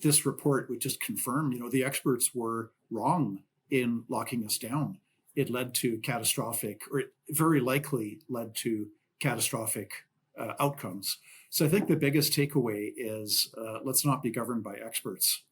this report would just confirm, the experts were wrong in locking us down. It led to catastrophic, or it very likely led to catastrophic outcomes. So I think the biggest takeaway is let's not be governed by experts.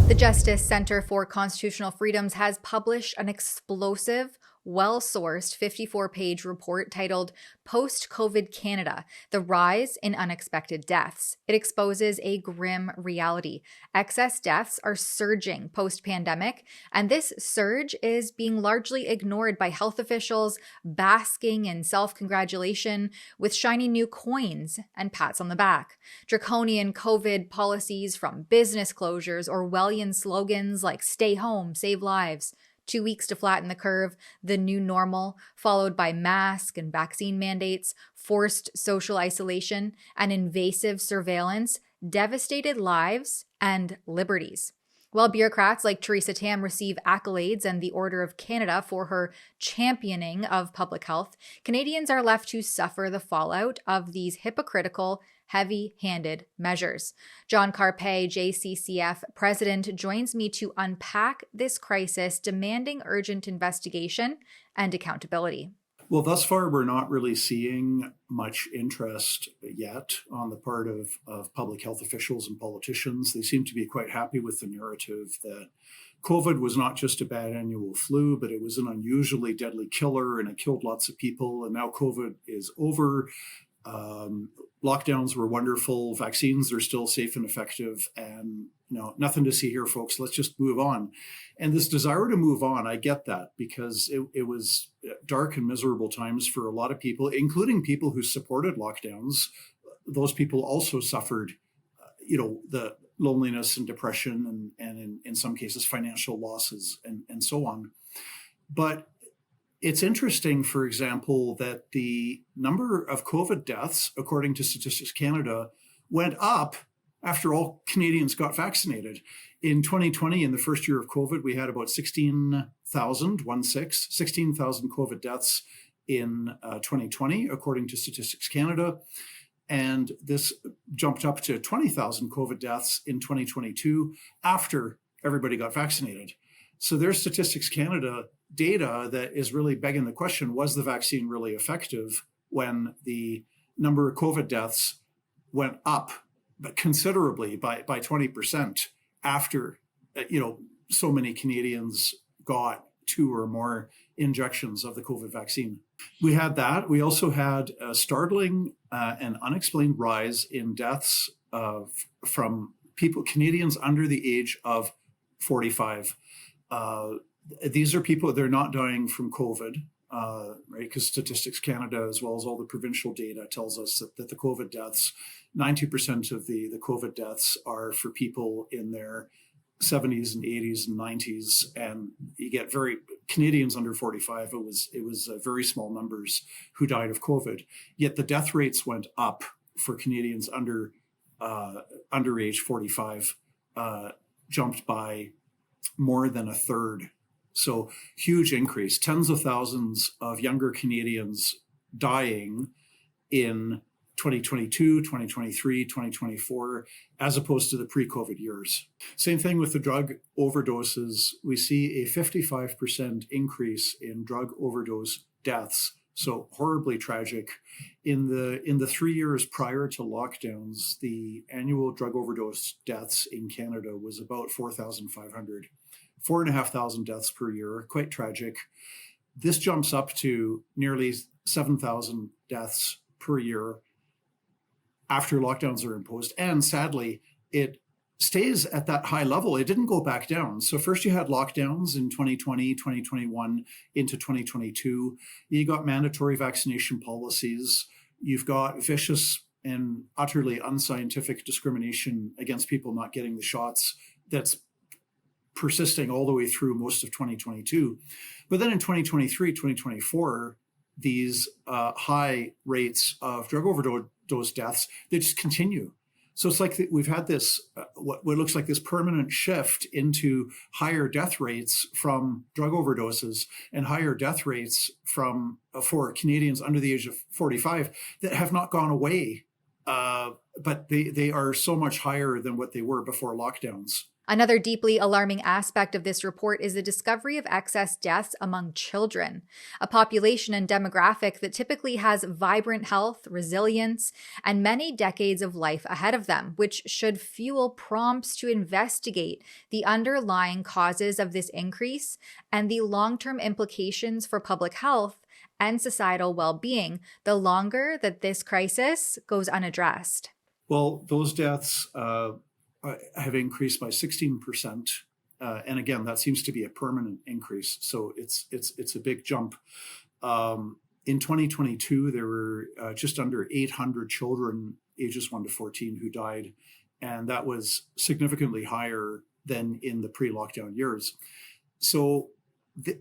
The Justice Center for Constitutional Freedoms has published an explosive, well-sourced 54-page report titled Post-COVID Canada, The Rise in Unexpected Deaths. It exposes a grim reality. Excess deaths are surging post-pandemic, and this surge is being largely ignored by health officials, basking in self-congratulation with shiny new coins and pats on the back. Draconian COVID policies, from business closures or Orwellian slogans like "Stay home, save lives," 2 weeks to flatten the curve, the new normal, followed by mask and vaccine mandates, forced social isolation, and invasive surveillance, devastated lives and liberties. While bureaucrats like Theresa Tam receive accolades and the Order of Canada for her championing of public health, Canadians are left to suffer the fallout of these hypocritical, heavy-handed measures. John Carpe, JCCF president, joins me to unpack this crisis, demanding urgent investigation and accountability. Well, thus far, we're not really seeing much interest yet on the part of public health officials and politicians. They seem to be quite happy with the narrative that COVID was not just a bad annual flu, but it was an unusually deadly killer and it killed lots of people. And now COVID is over. Lockdowns were wonderful. Vaccines are still safe and effective, and nothing to see here, folks. Let's just move on. And this desire to move on, I get that, because it was dark and miserable times for a lot of people, including people who supported lockdowns. Those people also suffered, the loneliness and depression, and in some cases financial losses and so on. But it's interesting, for example, that the number of COVID deaths, according to Statistics Canada, went up after all Canadians got vaccinated. In 2020, in the first year of COVID, we had about 16,000 COVID deaths in 2020, according to Statistics Canada. And this jumped up to 20,000 COVID deaths in 2022 after everybody got vaccinated. So there's Statistics Canada data that is really begging the question, was the vaccine really effective when the number of COVID deaths went up but considerably by 20% after, so many Canadians got 2 or more injections of the COVID vaccine? We had that. We also had a startling and unexplained rise in deaths from Canadians under the age of 45. These are people, they're not dying from COVID, right? Because Statistics Canada, as well as all the provincial data, tells us that the COVID deaths, 90% of the COVID deaths are for people in their 70s and 80s and 90s. And you get Canadians under 45, it was very small numbers who died of COVID. Yet the death rates went up for Canadians under age 45, jumped by more than a third. So huge increase, tens of thousands of younger Canadians dying in 2022, 2023, 2024, as opposed to the pre-COVID years. Same thing with the drug overdoses. We see a 55% increase in drug overdose deaths. So horribly tragic. In the 3 years prior to lockdowns, the annual drug overdose deaths in Canada was about 4,500. 4,500 deaths per year, quite tragic. This jumps up to nearly 7,000 deaths per year after lockdowns are imposed. And sadly, it stays at that high level. It didn't go back down. So first you had lockdowns in 2020, 2021, into 2022. You got mandatory vaccination policies. You've got vicious and utterly unscientific discrimination against people not getting the shots that's persisting all the way through most of 2022. But then in 2023, 2024, these high rates of drug overdose deaths, they just continue. So it's like we've had this, what looks like this permanent shift into higher death rates from drug overdoses and higher death rates for Canadians under the age of 45 that have not gone away but they are so much higher than what they were before lockdowns. Another deeply alarming aspect of this report is the discovery of excess deaths among children, a population and demographic that typically has vibrant health, resilience, and many decades of life ahead of them, which should fuel prompts to investigate the underlying causes of this increase and the long-term implications for public health and societal well-being the longer that this crisis goes unaddressed. Well, those deaths have increased by 16%. And again, that seems to be a permanent increase. So it's a big jump. In 2022, there were just under 800 children ages 1 to 14 who died. And that was significantly higher than in the pre-lockdown years. So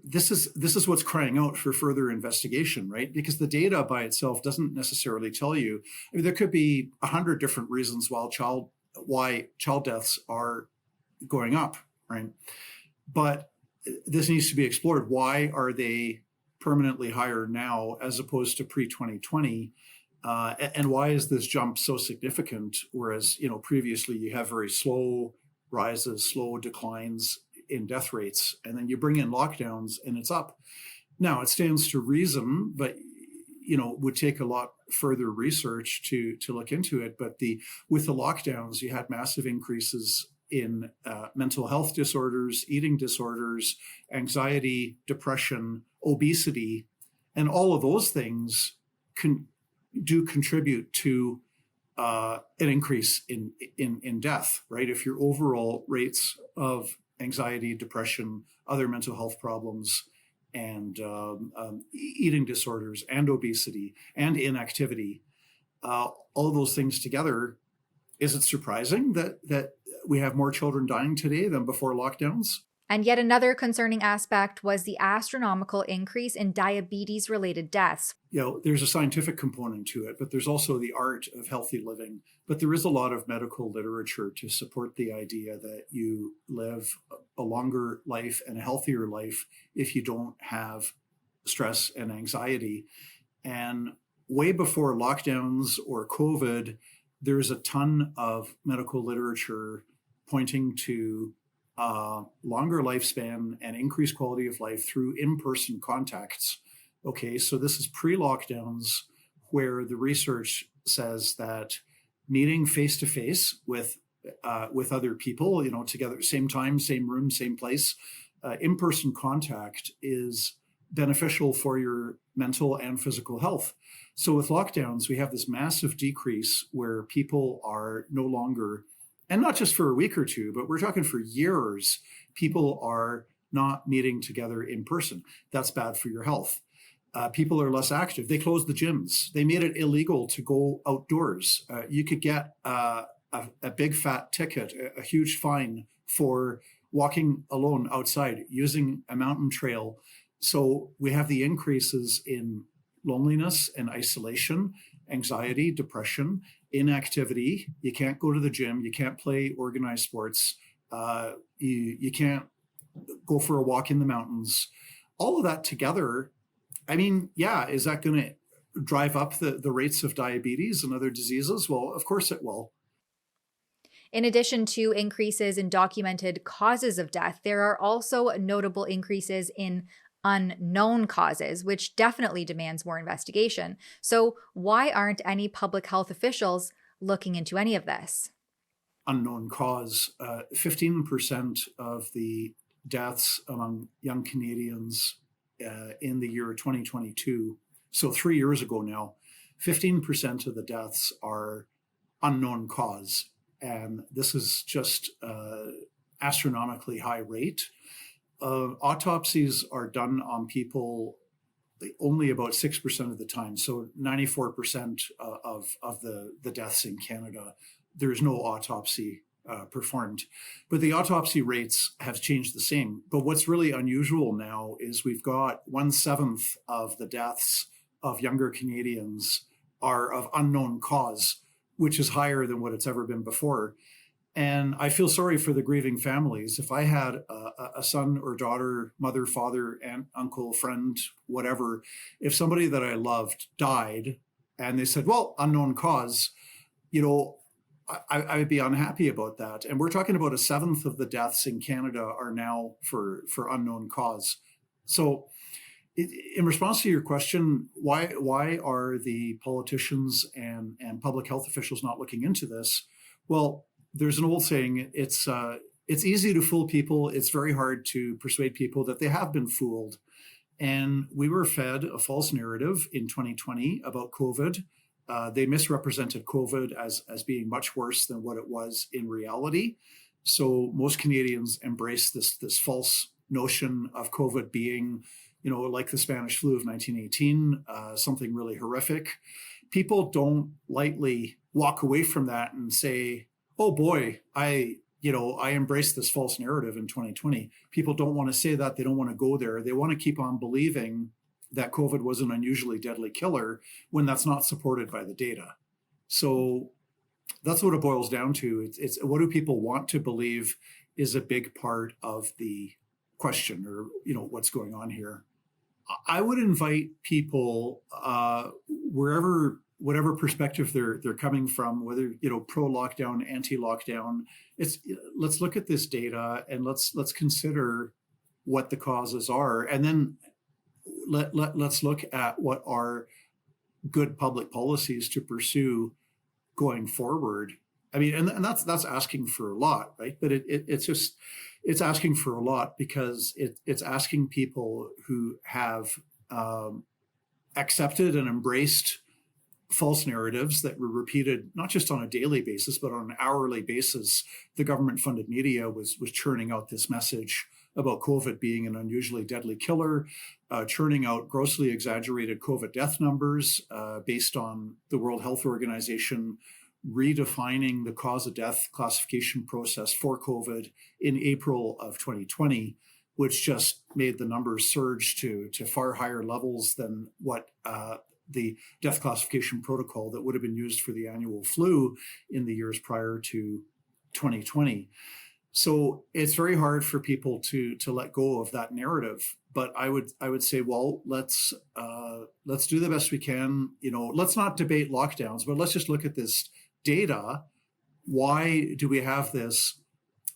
this is what's crying out for further investigation, right? Because the data by itself doesn't necessarily tell you. I mean, there could be 100 different reasons why child deaths are going up, right? But this needs to be explored. Why are they permanently higher now as opposed to pre-2020? And why is this jump so significant? Whereas, previously you have very slow rises, slow declines in death rates, and then you bring in lockdowns and it's up. Now it stands to reason, but would take a lot further research to look into it. But with the lockdowns, you had massive increases in mental health disorders, eating disorders, anxiety, depression, obesity, and all of those things do contribute to an increase in death, right? If your overall rates of anxiety, depression, other mental health problems, and eating disorders and obesity and inactivity, all those things together, is it surprising that we have more children dying today than before lockdowns? And yet another concerning aspect was the astronomical increase in diabetes-related deaths. There's a scientific component to it, but there's also the art of healthy living. But there is a lot of medical literature to support the idea that you live a longer life and a healthier life if you don't have stress and anxiety. And way before lockdowns or COVID, there's a ton of medical literature pointing to longer lifespan and increased quality of life through in-person contacts. Okay, so this is pre-lockdowns, where the research says that meeting face-to-face with other people, together, same time, same room, same place, in-person contact is beneficial for your mental and physical health. So with lockdowns, we have this massive decrease where people are no longer, and not just for a week or two, but we're talking for years, people are not meeting together in person. That's bad for your health. People are less active. They closed the gyms. They made it illegal to go outdoors. You could get a big fat ticket, a huge fine for walking alone outside, using a mountain trail. So we have the increases in loneliness and isolation, anxiety, depression, inactivity. You can't go to the gym. You can't play organized sports. You can't go for a walk in the mountains. All of that together, I mean, is that going to drive up the rates of diabetes and other diseases? Well, of course it will. In addition to increases in documented causes of death, there are also notable increases in unknown causes, which definitely demands more investigation. So why aren't any public health officials looking into any of this? Unknown cause. 15% of the deaths among young Canadians in the year 2022, so 3 years ago now, 15% of the deaths are unknown cause. And this is just astronomically high rate. Autopsies are done on people only about 6% of the time. So 94% of the deaths in Canada, there's no autopsy performed. But the autopsy rates have changed the same. But what's really unusual now is we've got 1/7 of the deaths of younger Canadians are of unknown cause, which is higher than what it's ever been before. And I feel sorry for the grieving families. If I had a son or daughter, mother, father, aunt, uncle, friend, whatever, if somebody that I loved died and they said, well, unknown cause, I would be unhappy about that. And we're talking about a seventh of the deaths in Canada are now for unknown cause. So in response to your question, why are the politicians and public health officials not looking into this? Well, there's an old saying, it's easy to fool people. It's very hard to persuade people that they have been fooled. And we were fed a false narrative in 2020 about COVID. They misrepresented COVID as being much worse than what it was in reality. So most Canadians embrace this false notion of COVID being, like the Spanish flu of 1918, something really horrific. People don't lightly walk away from that and say, oh boy, I embraced this false narrative in 2020. People don't want to say that. They don't want to go there. They want to keep on believing that COVID was an unusually deadly killer when that's not supported by the data. So that's what it boils down to. It's what do people want to believe is a big part of the question, or what's going on here. I would invite people whatever perspective they're coming from, whether pro lockdown, anti lockdown. Let's look at this data and let's consider what the causes are, and then let's look at what are good public policies to pursue going forward. I mean, and that's asking for a lot, right? But it's asking for a lot because it's asking people who have accepted and embraced false narratives that were repeated not just on a daily basis, but on an hourly basis. The government-funded media was churning out this message about COVID being an unusually deadly killer, churning out grossly exaggerated COVID death numbers based on the World Health Organization redefining the cause of death classification process for COVID in April of 2020, which just made the numbers surge to far higher levels than what the death classification protocol that would have been used for the annual flu in the years prior to 2020. So it's very hard for people to let go of that narrative. But I would say, well, let's do the best we can. Let's not debate lockdowns, but let's just look at this data. Why do we have this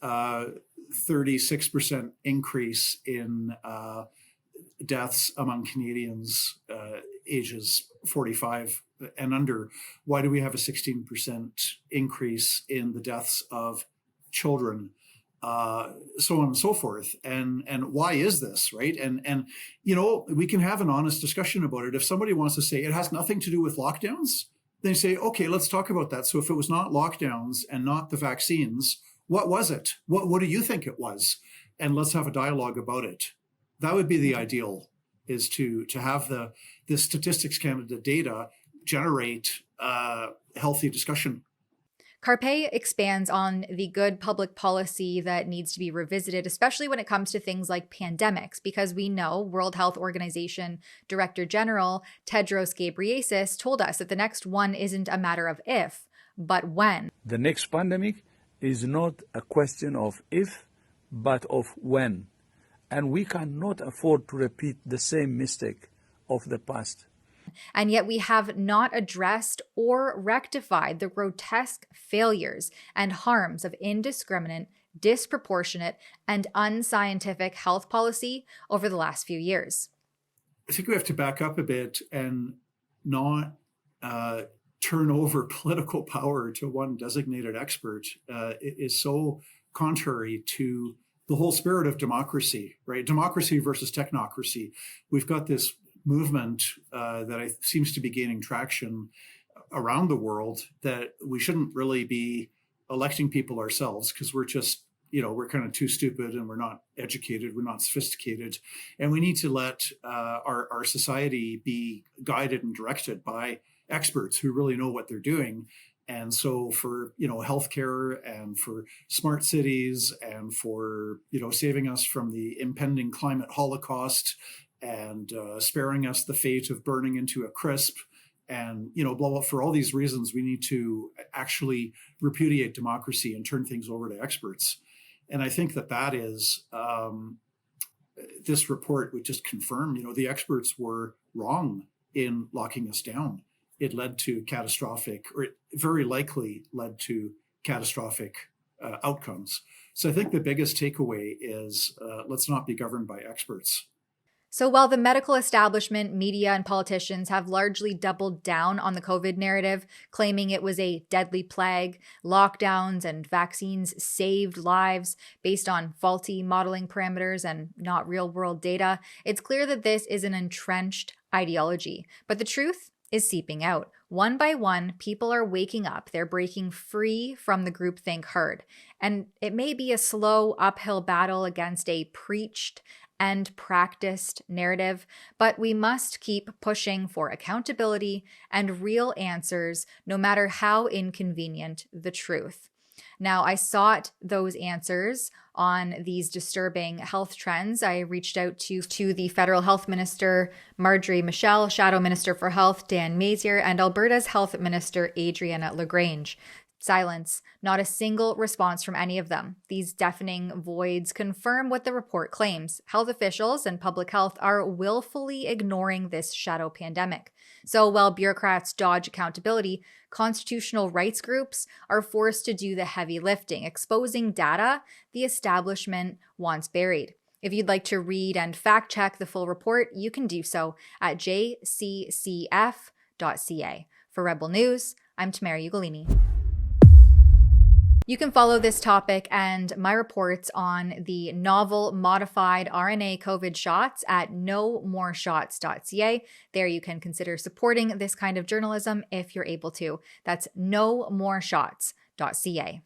36% increase in deaths among Canadians ages 45 and under? Why do we have a 16% increase in the deaths of children? So on and so forth. And why is this, right? And we can have an honest discussion about it. If somebody wants to say it has nothing to do with lockdowns, they say, okay, let's talk about that. So if it was not lockdowns and not the vaccines, what was it? What do you think it was? And let's have a dialogue about it. That would be the ideal, is to have the Statistics Canada data generate healthy discussion. Carpe expands on the good public policy that needs to be revisited, especially when it comes to things like pandemics, because we know World Health Organization Director General Tedros Ghebreyesus told us that the next one isn't a matter of if, but when. The next pandemic is not a question of if, but of when. And we cannot afford to repeat the same mistake of the past. And yet we have not addressed or rectified the grotesque failures and harms of indiscriminate, disproportionate, and unscientific health policy over the last few years. I think we have to back up a bit and not turn over political power to one designated expert. It is so contrary to the whole spirit of democracy, right? Democracy versus technocracy. We've got this movement that seems to be gaining traction around the world that we shouldn't really be electing people ourselves, because we're just, we're kind of too stupid and we're not educated, we're not sophisticated. And we need to let our society be guided and directed by experts who really know what they're doing. And so for, healthcare and for smart cities and for, saving us from the impending climate holocaust and sparing us the fate of burning into a crisp and, blah, blah. For all these reasons, we need to actually repudiate democracy and turn things over to experts. And I think that is, this report would just confirm, the experts were wrong in locking us down. It led to catastrophic, or it very likely led to catastrophic outcomes. So I think the biggest takeaway is let's not be governed by experts. So while the medical establishment, media, and politicians have largely doubled down on the COVID narrative, claiming it was a deadly plague, lockdowns and vaccines saved lives based on faulty modeling parameters and not real-world data, it's clear that this is an entrenched ideology. But the truth is seeping out. One by one, people are waking up. They're breaking free from the groupthink herd. And it may be a slow uphill battle against a preached and practiced narrative, but we must keep pushing for accountability and real answers, no matter how inconvenient the truth. Now, I sought those answers on these disturbing health trends. I reached out to the federal health minister, Marjorie Michel, Shadow Minister for Health, Dan Mazier, and Alberta's health minister, Adriana LaGrange. Silence. Not a single response from any of them. These deafening voids confirm what the report claims. Health officials and public health are willfully ignoring this shadow pandemic. So while bureaucrats dodge accountability, constitutional rights groups are forced to do the heavy lifting, exposing data the establishment wants buried. If you'd like to read and fact check the full report, you can do so at jccf.ca. For Rebel News, I'm Tamara Ugolini. You can follow this topic and my reports on the novel modified RNA COVID shots at nomoreshots.ca. There you can consider supporting this kind of journalism if you're able to. That's nomoreshots.ca.